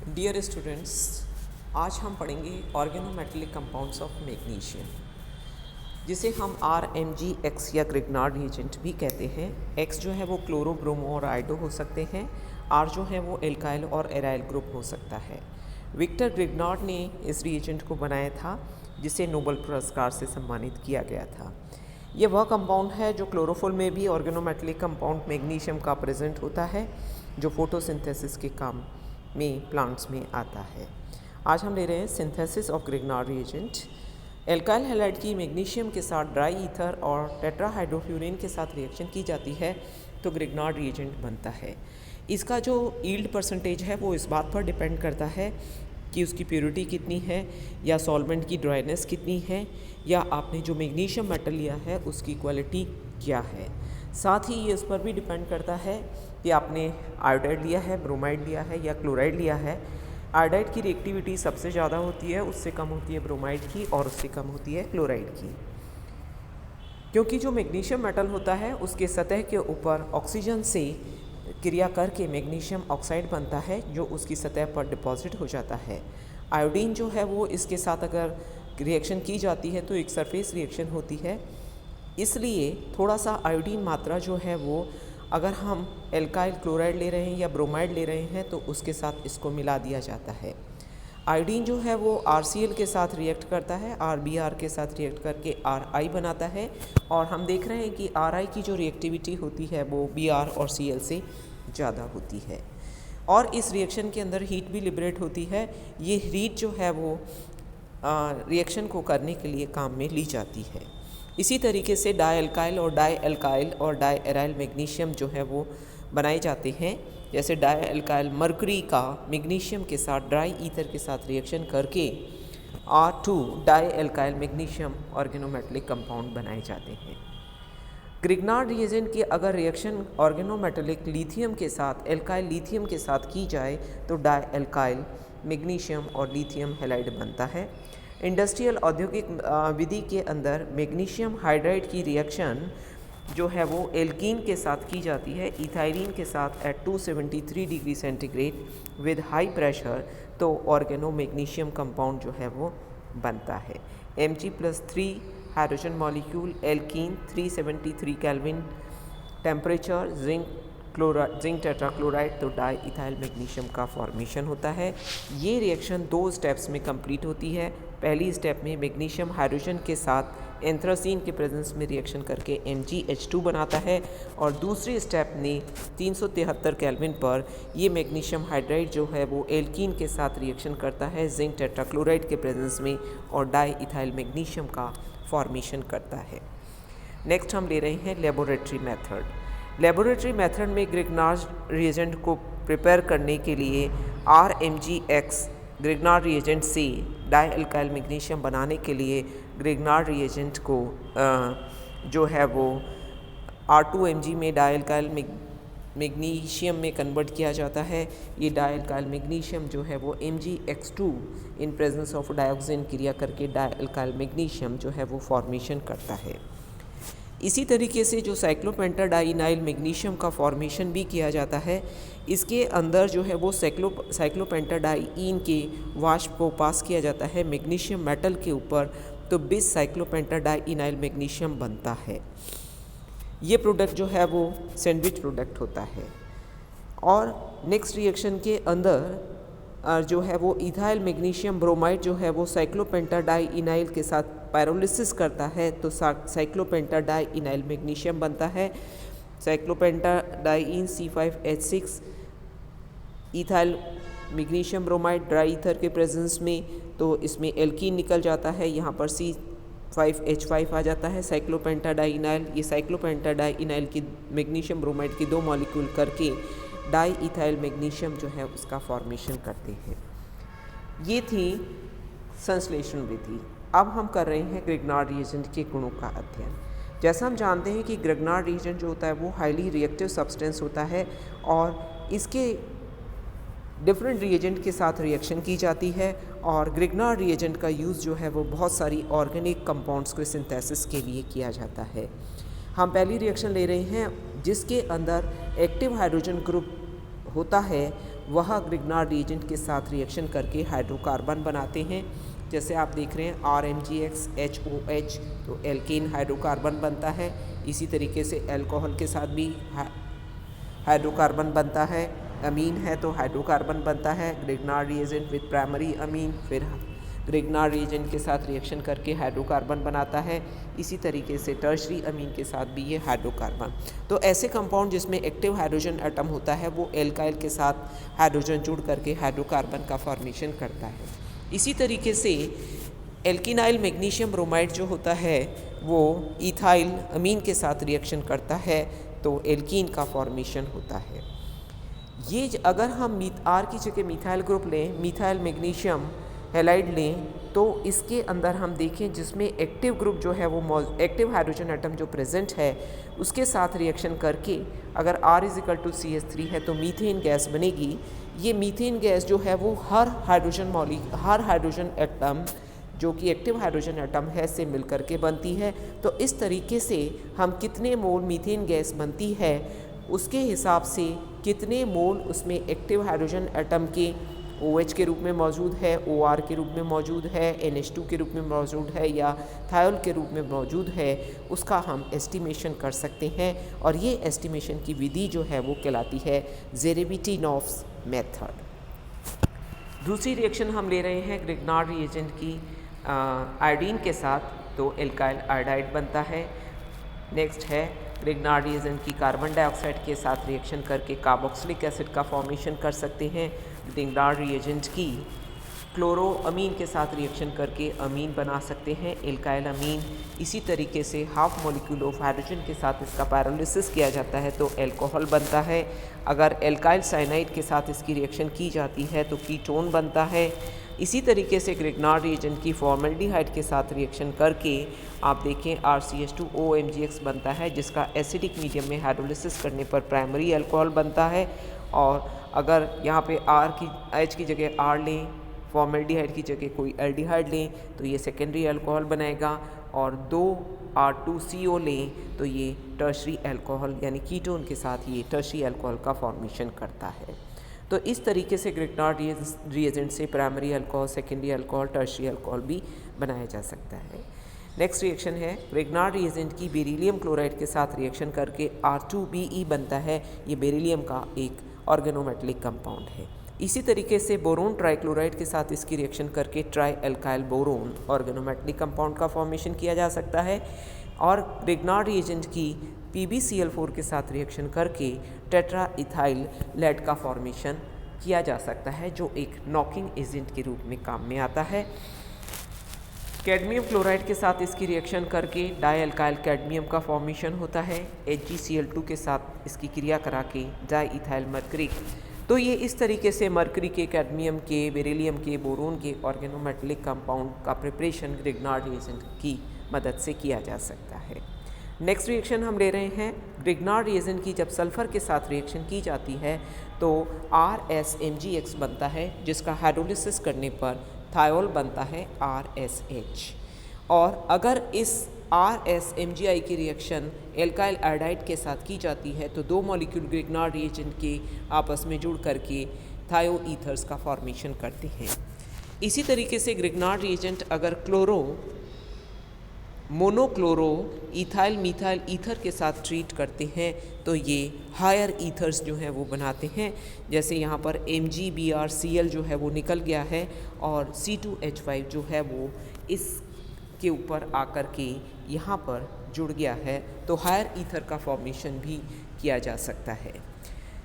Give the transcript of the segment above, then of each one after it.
Dear students, आज हम पढ़ेंगे ऑर्गेनोमेटेलिक कंपाउंड्स ऑफ मैग्नीशियम, जिसे हम RMgX या ग्रिग्नार्ड रिएजेंट भी कहते हैं। X जो है वो क्लोरो, ब्रोमो और आयोडो हो सकते हैं। R जो है वो एल्काइल और एराइल ग्रुप हो सकता है। विक्टर ग्रिग्नार्ड ने इस रिएजेंट को बनाया था, जिसे नोबेल पुरस्कार से सम्मानित किया गया था। यह वह कंपाउंड है जो क्लोरोफिल में भी ऑर्गेनोमेटेलिक कंपाउंड मैग्नीशियम का प्रेजेंट होता है, जो फोटोसिंथेसिस के काम में प्लांट्स में आता है। आज हम ले रहे हैं synthesis of Grignard reagent. Alkyl halide की मैग्नीशियम के साथ ड्राई ईथर और टेट्राहाइड्रोफ्यूरिन के साथ रिएक्शन की जाती है तो ग्रिग्नार्ड रिएजेंट बनता है। इसका जो यील्ड परसेंटेज है वो इस बात पर डिपेंड करता है कि उसकी प्योरिटी कितनी है, या सॉल्वेंट की ड्राइनेस कितनी है, या आपने जो मैग्नीशियम मेटल लिया है उसकी क्वालिटी क्या है। साथ ही ये इस पर भी डिपेंड करता है कि आपने आयोडाइड लिया है, ब्रोमाइड लिया है या क्लोराइड लिया है। आयोडाइड की रिएक्टिविटी सबसे ज़्यादा होती है, उससे कम होती है ब्रोमाइड की और उससे कम होती है क्लोराइड की, क्योंकि जो मैग्नीशियम मेटल होता है उसके सतह के ऊपर ऑक्सीजन से क्रिया करके मैग्नीशियम ऑक्साइड बनता है, जो उसकी सतह पर डिपॉजिट हो जाता है। आयोडीन जो है वो इसके साथ अगर रिएक्शन की जाती है तो एक सरफेस रिएक्शन होती है, इसलिए थोड़ा सा आयोडीन मात्रा जो है वो अगर हम एल्काइल क्लोराइड ले रहे हैं या ब्रोमाइड ले रहे हैं तो उसके साथ इसको मिला दिया जाता है। आयोडीन जो है वो RCl के साथ रिएक्ट करता है, RBr के साथ रिएक्ट करके Ri बनाता है, और हम देख रहे हैं कि Ri की जो रिएक्टिविटी होती है वो Br और Cl से ज़्यादा होती है। और इस रिएक्शन के अंदर हीट भी लिबरेट होती है। ये हीट जो है वो रिएक्शन को करने के लिए काम में ली जाती है। इसी तरीके से डाई एल्काइल और डाई एराइल मैग्नीशियम जो है वो बनाए जाते हैं। जैसे डाई एल्काइल मरकरी का मैग्नीशियम के साथ ड्राई ईथर के साथ रिएक्शन करके R2 di alkyl magnesium organometallic compound बनाए जाते हैं। ग्रिग्नार्ड रिएजेंट की अगर रिएक्शन ऑर्गेनोमेटेलिक लिथियम के साथ एल्काइल लिथियम के साथ की जाए तो डाई एल्काइल मैग्नीशियम और लिथियम हैलाइड बनता है। इंडस्ट्रियल औद्योगिक विधि के अंदर मैग्नीशियम हाइड्राइड की रिएक्शन जो है वो एल्कीन के साथ की जाती है, इथाइलिन के साथ at 273 degree centigrade with high pressure, तो ऑर्गेनो मैग्नीशियम कंपाउंड जो है वो बनता है। Mg+3 hydrogen molecule, alkene, 373 kelvin temperature, zinc tetrachloride, तो डाई इथाइल मैग्नीशियम का फॉर्मेशन होता है। ये रिएक्शन 2 स्टेप्स में कंप्लीट होती है। पहली स्टेप में मैग्नीशियम हाइड्रोजन के साथ एंथ्रासीन के प्रेजेंस में रिएक्शन करके MgH2 बनाता है, और दूसरी स्टेप में 373 केल्विन पर ये मैग्नीशियम हाइड्राइड जो है वो एल्कीन के साथ रिएक्शन करता है जिंक टेट्राक्लोराइड के प्रेजेंस में, और डाई इथाइल मैग्नीशियम का फॉर्मेशन करता है। नेक्स्ट हम ले रहे हैं लेबोरेटरी मेथड। लेबोरेटरी मेथड में ग्रिग्नार्ड रिएजेंट को प्रिपेयर करने के लिए RMgX ग्रिग्नार्ड रिएजेंट से डाई एल्काइल मैग्नीशियम बनाने के लिए ग्रिग्नार्ड रिएजेंट को जो है वो R2Mg में डाई एल्काइल मैग्नीशियम में कन्वर्ट किया जाता है। ये डाई एल्काइल मैग्नीशियम जो है वो MgX2 in presence of dioxin क्रिया करके डाई एल्काइल मैग्नीशियम जो है वो फॉर्मेशन करता है। इसी तरीके से जो साइक्लोपेंटाडाइनाइल मैग्नीशियम का फॉर्मेशन भी किया जाता है, इसके अंदर जो है वो साइक्लोपेंटाडाइन के वाष्प को पास किया जाता है मैग्नीशियम मेटल के ऊपर, तो बिस साइक्लोपेंटाडाइनाइल मैग्नीशियम बनता है। ये प्रोडक्ट जो है वो सैंडविच प्रोडक्ट होता है। और नेक्स्ट रिएक्शन के अंदर जो है वो इथाइल मैग्नीशियम ब्रोमाइड जो है वो साइक्लोपेंटाडाइनाइल के साथ पायरोलिसिस करता है, तो साइक्लोपेंटाडाइनाइल मैग्नीशियम बनता है। Cyclopentadiene C5H6 ethyl magnesium bromide dry ether के प्रेजेंस में, तो इसमें एल्कीन निकल जाता है, यहाँ पर C5H5 आ जाता है। साइक्लोपेंटाडाइनाइल, ये साइक्लोपेंटाडाइनाइल की मैग्नीशियम ब्रोमाइड की 2 मॉलिक्यूल करके डाई इथाइल मैग्नीशियम जो है उसका फॉर्मेशन करते हैं। ये थी संश्लेषण विधि। अब हम कर रहे हैं ग्रिग्नार्ड रिएजेंट के गुणों का अध्ययन। जैसा हम जानते हैं कि ग्रिग्नार्ड रिएजेंट जो होता है वो हाईली रिएक्टिव सब्सटेंस होता है, और इसके डिफरेंट रिएजेंट के साथ रिएक्शन की जाती है, और ग्रिग्नार्ड रिएजेंट का यूज़ जो है वो बहुत सारी ऑर्गेनिक कंपाउंड्स के सिंथेसिस के लिए किया जाता है। हम पहली रिएक्शन ले रहे हैं जिसके अंदर एक्टिव हाइड्रोजन ग्रुप होता है वह ग्रिग्नार्ड रिएजेंट के साथ रिएक्शन करके हाइड्रोकार्बन बनाते हैं। जैसे आप देख रहे हैं RMgxHOH, तो एल्केन हाइड्रोकार्बन बनता है। इसी तरीके से अल्कोहल के साथ भी हाइड्रोकार्बन बनता है। अमीन है तो हाइड्रोकार्बन बनता है। Grignard reagent with primary amine फिर ग्रिग्नार्ड रिएजेंट के साथ रिएक्शन करके हाइड्रोकार्बन बनाता है। इसी तरीके से टर्शरी अमीन के साथ भी ये हाइड्रोकार्बन। तो ऐसे कंपाउंड जिसमें एक्टिव हाइड्रोजन एटम होता है वो एल्काइल के साथ हाइड्रोजन जुड़ करके हाइड्रोकार्बन का फॉर्मेशन करता है। इसी तरीके से एल्किनाइल मैग्नीशियम ब्रोमाइड जो होता है वो इथाइल अमीन के साथ रिएक्शन करता है तो एल्कीन का फॉर्मेशन होता है। ये अगर हम आर की जगह मिथाइल ग्रुप लें, मिथाइल मैग्नीशियम हैलाइड लें, तो इसके अंदर हम देखें जिसमें एक्टिव ग्रुप जो है वो एक्टिव हाइड्रोजन एटम जो प्रेजेंट है उसके साथ रिएक्शन करके अगर R=CH3 है तो मीथेन गैस बनेगी। ये मीथेन गैस जो है वो हर हाइड्रोजन एटम जो कि एक्टिव हाइड्रोजन एटम है से मिलकर के बनती है। तो इस तरीके से हम कितने मोल मीथेन गैस बनती है उसके हिसाब से कितने मोल उसमें एक्टिव हाइड्रोजन एटम के OH के रूप में मौजूद है, OR के रूप में मौजूद है, NH2 के रूप में मौजूद है या थायोल के रूप में मौजूद है, उसका हम एस्टिमेशन कर सकते हैं। और ये एस्टिमेशन की विधि जो है वो कहलाती है ज़ेरेबिटिनॉफ्स मेथड। दूसरी रिएक्शन हम ले रहे हैं ग्रिग्नार्ड रिएजेंट की आयोडीन के साथ, तो एल्काइल आयोडाइड बनता है। नेक्स्ट है ग्रिग्नार्ड रिएजेंट की कार्बन डाइऑक्साइड के साथ रिएक्शन करके कार्बोक्सिलिक एसिड का फॉर्मेशन कर सकते हैं। ग्रिग्नार्ड रिएजेंट की क्लोरो अमीन के साथ रिएक्शन करके अमीन बना सकते हैं, एल्काइल अमीन। इसी तरीके से हाफ मॉलिक्यूल ऑफ हाइड्रोजन के साथ इसका पैरोलिसिस किया जाता है तो अल्कोहल बनता है। अगर एल्काइल साइनाइड के साथ इसकी रिएक्शन की जाती है तो कीटोन बनता है। इसी तरीके से ग्रिग्नार्ड रिएजेंट की फॉर्मल्डिहाइड के साथ रिएक्शन करके आप देखें RCH2OMgX बनता है, जिसका एसिडिक मीडियम में हाइड्रोलिसिस करने पर प्राइमरी अल्कोहल बनता है। और अगर यहाँ पे H की जगह R लें, फॉर्मल्डिहाइड की जगह कोई एल्डिहाइड लें तो ये सेकेंडरी अल्कोहल बनाएगा। और 2R2CO लें तो ये टर्शरी अल्कोहल यानी कीटोन के साथ ये टर्शरी अल्कोहल का फॉर्मेशन करता है। तो इस तरीके से ग्रिग्नार्ड रिएजेंट से primary alcohol, secondary alcohol, tertiary alcohol भी बनाया जा सकता है। नेक्स्ट रिएक्शन है ग्रिग्नार्ड रिएजेंट की बेरिलियम क्लोराइड के साथ रिएक्शन करके R2BE बनता है। ये बेरिलियम का एक ऑर्गेनोमेटेलिक कंपाउंड है। इसी तरीके से बोरोन ट्राइक्लोराइड के साथ इसकी रिएक्शन करके try alkyl boron organometallic compound का फॉर्मेशन किया जा सकता है। और ग्रिग्नार्ड रिएजेंट की PbCl4 के साथ रिएक्शन करके टेट्रा इथाइल लेड का फॉर्मेशन किया जा सकता है, जो एक नॉकिंग एजेंट के रूप में काम में आता है। कैडमियम क्लोराइड के साथ इसकी रिएक्शन करके डाई एल्काइल कैडमियम का फॉर्मेशन होता है। HgCl2 के साथ इसकी क्रिया करा के डाई इथाइल मर्करी। तो ये इस तरीके से मर्करी के, कैडमियम के, बेरिलियम के, बोरोन के ऑर्गेनोमेटेलिक कंपाउंड का प्रिपरेशन ग्रिग्नार्ड रिएजेंट की मदद से किया जा सकता है। नेक्स्ट रिएक्शन हम ले रहे हैं ग्रिग्नार्ड रिएजेंट की जब सल्फ़र के साथ रिएक्शन की जाती है तो RSMgX बनता है, जिसका हाइड्रोलिसिस करने पर थायोल बनता है RSH। और अगर इस RSMgI की रिएक्शन एल्काइल आयोडाइड के साथ की जाती है तो दो मॉलिक्यूल ग्रिग्नार्ड रिएजेंट के आपस में जुड़ करके थायो ईथर्स का फॉर्मेशन करते हैं। इसी तरीके से ग्रिग्नार्ड रिएजेंट अगर chloro monochloro ethyl methyl ether के साथ ट्रीट करते हैं तो ये हायर ईथर्स जो हैं वो बनाते हैं। जैसे यहाँ पर MgBrCl जो है वो निकल गया है और C2H5 जो है वो इस के ऊपर आकर के यहाँ पर जुड़ गया है, तो हायर ईथर का फॉर्मेशन भी किया जा सकता है।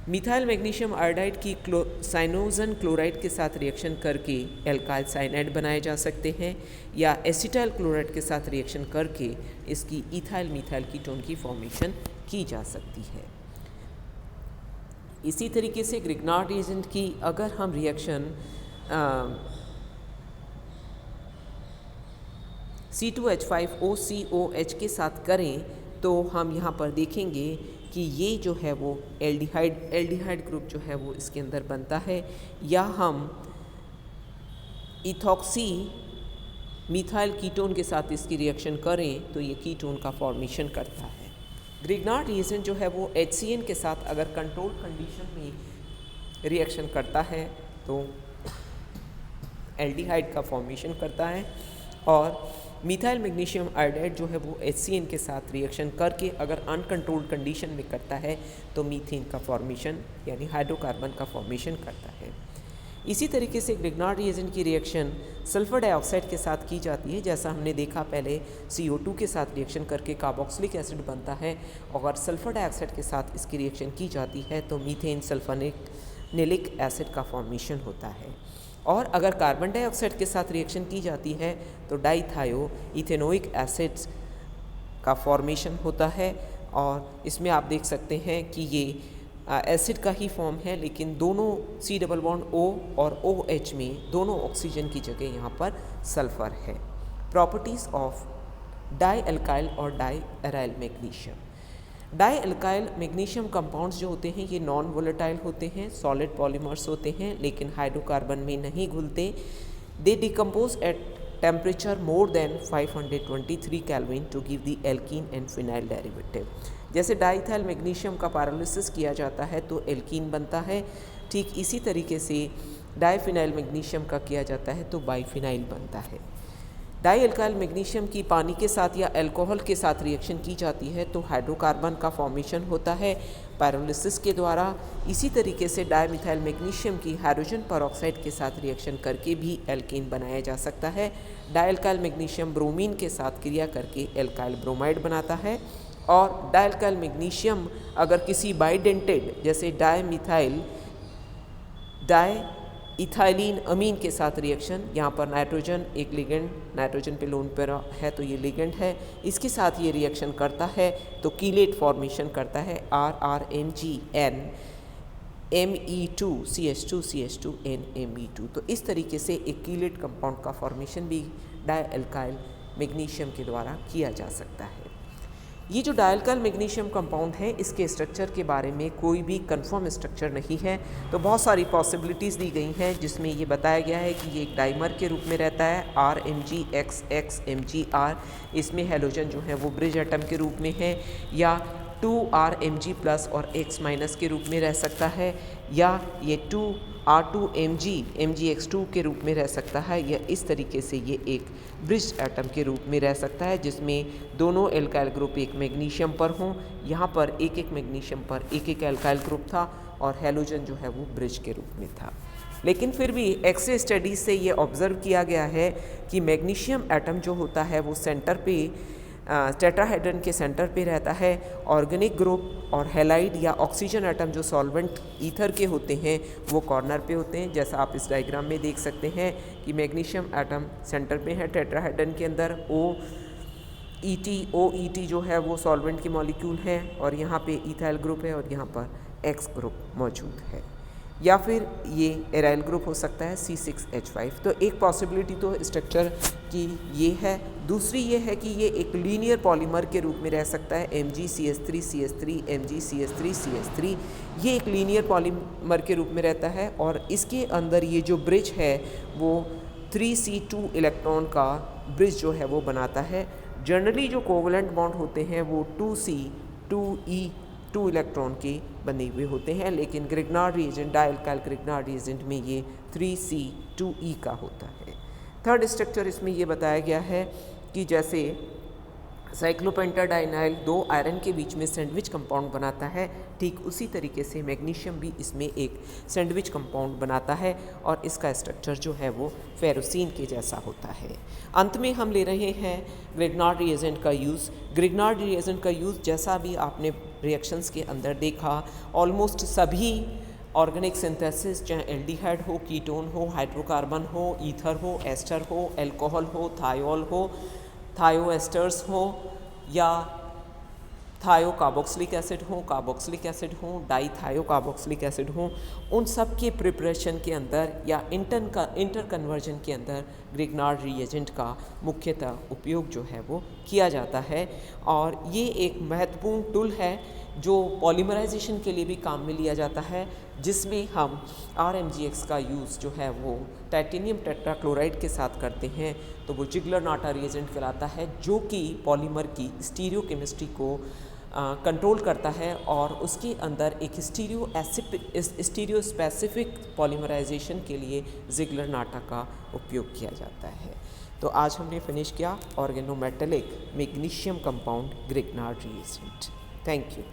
मिथाइल मैग्नीशियम आयोडाइड की साइनोजन क्लोराइड के साथ रिएक्शन करके एल्काइल साइनाइड बनाए जा सकते हैं, या एसिटाइल क्लोराइड के साथ रिएक्शन करके इसकी इथाइल मिथाइल कीटोन की फॉर्मेशन की जा सकती है। इसी तरीके से ग्रिग्नार्ड रिएजेंट की अगर हम रिएक्शन C2H5OCOH के साथ करें तो हम यहाँ पर देखेंगे कि ये जो है वो एल्डिहाइड ग्रुप जो है वो इसके अंदर बनता है, या हम इथॉक्सी मिथाइल कीटोन के साथ इसकी रिएक्शन करें तो ये कीटोन का फॉर्मेशन करता है। ग्रिग्नार्ड रिएजेंट जो है वो HCN के साथ अगर कंट्रोल कंडीशन में रिएक्शन करता है तो एल्डिहाइड का फॉर्मेशन करता है, और मिथाइल मैग्नीशियम आयोडाइड जो है वो HCN के साथ रिएक्शन करके अगर अनकंट्रोल्ड कंडीशन में करता है तो मीथेन का फॉर्मेशन यानी हाइड्रोकार्बन का फॉर्मेशन करता है। इसी तरीके से ग्रिग्नार्ड रिएजेंट की रिएक्शन सल्फर डाइऑक्साइड के साथ की जाती है। जैसा हमने देखा पहले CO2 के साथ रिएक्शन करके कार्बोक्सिलिक एसिड बनता है, और सल्फर डाइऑक्साइड के साथ इसकी रिएक्शन की जाती है तो मीथेन सल्फोनिक एसिड का फॉर्मेशन होता है। और अगर कार्बन डाइऑक्साइड के साथ रिएक्शन की जाती है तो डाइथायो इथेनोइक एसिड्स का फॉर्मेशन होता है, और इसमें आप देख सकते हैं कि ये एसिड का ही फॉर्म है, लेकिन दोनों C डबल बॉन्ड O और OH में दोनों ऑक्सीजन की जगह यहाँ पर सल्फर है। प्रॉपर्टीज़ ऑफ डाई एल्काइल और di aryl magnesium. Di alkyl magnesium compounds जो होते हैं ये नॉन वोलेटाइल होते हैं, सॉलिड पॉलीमर्स होते हैं, लेकिन हाइड्रोकार्बन में नहीं घुलते। They decompose at temperature more than 523 kelvin to give the alkene and phenyl derivative. जैसे डाईथाइल मैग्नीशियम का पैरालिसिस किया जाता है तो एल्कीन बनता है, ठीक इसी तरीके से डाईफिनाइल मैग्नीशियम का किया जाता है तो बाईफिनाइल बनता है। डाई एल्काइल मैग्नीशियम की पानी के साथ या अल्कोहल के साथ रिएक्शन की जाती है तो हाइड्रोकार्बन का फॉर्मेशन होता है पायरोलिसिस के द्वारा। इसी तरीके से डाईमिथाइल मैग्नीशियम की हाइड्रोजन पेरोक्साइड के साथ रिएक्शन करके भी एल्कीन बनाया जा सकता है। डाई एल्काइल मैग्नीशियम ब्रोमीन के साथ क्रिया करके एल्काइल ब्रोमाइड बनाता है, और डाई एल्काइल मैग्नीशियम अगर किसी बाइडेंटेड जैसे इथाइलिन अमीन के साथ रिएक्शन, यहाँ पर नाइट्रोजन एक लिगेंड, नाइट्रोजन पे लोन पर है तो ये लिगेंड है, इसके साथ ये रिएक्शन करता है तो कीलेट फॉर्मेशन करता है RRNGN Me2CH2CH2NMe2। तो इस तरीके से एक कीलेट कंपाउंड का फॉर्मेशन भी डाई एल्काइल मैग्नीशियम के द्वारा किया जा सकता है। ये जो डाई एल्काइल मैग्नीशियम कंपाउंड है इसके स्ट्रक्चर के बारे में कोई भी कंफर्म स्ट्रक्चर नहीं है, तो बहुत सारी पॉसिबिलिटीज़ दी गई हैं जिसमें ये बताया गया है कि ये एक डाइमर के रूप में रहता है RMgXXMgR। इसमें हैलोजन जो है वो ब्रिज एटम के रूप में है, या 2RMg प्लस और X माइनस के रूप में रह सकता है, या ये 2R2Mg MgX2 के रूप में रह सकता है, या इस तरीके से ये एक ब्रिज एटम के रूप में रह सकता है जिसमें दोनों एल्काइल ग्रुप एक मैग्नीशियम पर हों। यहाँ पर एक एक मैग्नीशियम पर एक एक एल्काइल ग्रुप था और हैलोजन जो है वो ब्रिज के रूप में था। लेकिन फिर भी एक्सरे स्टडीज से ये ऑब्ज़र्व किया गया है कि मैग्नीशियम एटम जो होता है वो सेंटर पे टेट्राहेड्रन के सेंटर पे रहता है। ऑर्गेनिक ग्रुप और हैलाइड या ऑक्सीजन एटम जो सॉल्वेंट ईथर के होते हैं वो कॉर्नर पे होते हैं, जैसा आप इस डायग्राम में देख सकते हैं कि मैग्नीशियम एटम सेंटर पे है टेट्राहेड्रन के अंदर। OET जो है वो सॉल्वेंट की मॉलिक्यूल है, और यहाँ पे इथाइल ग्रुप है और यहाँ पर X ग्रुप मौजूद है, या फिर ये एराइल ग्रुप हो सकता है C6H5। तो एक पॉसिबिलिटी तो स्ट्रक्चर की ये है। दूसरी ये है कि ये एक लीनियर पॉलीमर के रूप में रह सकता है MgCH3CH3 MgCH3CH3। ये एक लीनियर पॉलीमर के रूप में रहता है, और इसके अंदर ये जो ब्रिज है वो 3C2 इलेक्ट्रॉन का ब्रिज जो है वो बनाता है। जनरली जो कोवलेंट बॉन्ड होते हैं वो 2C2E2 इलेक्ट्रॉन के बने हुए होते हैं, लेकिन Grignard reagent di alkyl Grignard reagent में ये 3C2E का होता है। थर्ड स्ट्रक्चर इसमें ये बताया गया है कि जैसे साइक्लोपेंटाडाइनाइल 2 आयरन के बीच में सैंडविच कंपाउंड बनाता है, ठीक उसी तरीके से मैग्नीशियम भी इसमें एक सैंडविच कंपाउंड बनाता है, और इसका स्ट्रक्चर जो है वो फेरोसिन के जैसा होता है। अंत में हम ले रहे हैं ग्रिग्नार्ड रिएजेंट का यूज़। ग्रिग्नार्ड रिएजेंट का यूज़ जैसा भी आपने रिएक्शंस के अंदर देखा, ऑलमोस्ट सभी ऑर्गेनिक सिंथेसिस, चाहे एल्डिहाइड हो, कीटोन हो, हाइड्रोकार्बन हो, ईथर हो, एस्टर हो, एल्कोहल हो, थायोल हो, थायोएस्टर्स हो, या थायो कार्बोक्सिलिक एसिड हो, डाई थायो कार्बोक्सिलिक एसिड हो, उन सब के प्रिपरेशन के अंदर या इंटर कन्वर्जन के अंदर ग्रिग्नार्ड रिएजेंट का मुख्यतः उपयोग जो है वो किया जाता है। और ये एक महत्वपूर्ण टूल है जो पॉलीमराइजेशन के लिए भी काम में लिया जाता है, जिसमें हम RMgX का यूज़ जो है वो टाइटेनियम टेट्राक्लोराइड के साथ करते हैं, तो वो जिगलर नाटा रिएजेंट कहलाता है, जो कि पॉलीमर की स्टीरियोकेमिस्ट्री को कंट्रोल करता है और उसके अंदर एक स्टीरियो स्पेसिफिक पॉलीमराइजेशन के लिए ज़िगलर नाटा का उपयोग किया जाता है। तो आज हमने फिनिश किया organometallic magnesium compound Grignard reagent. Thank you.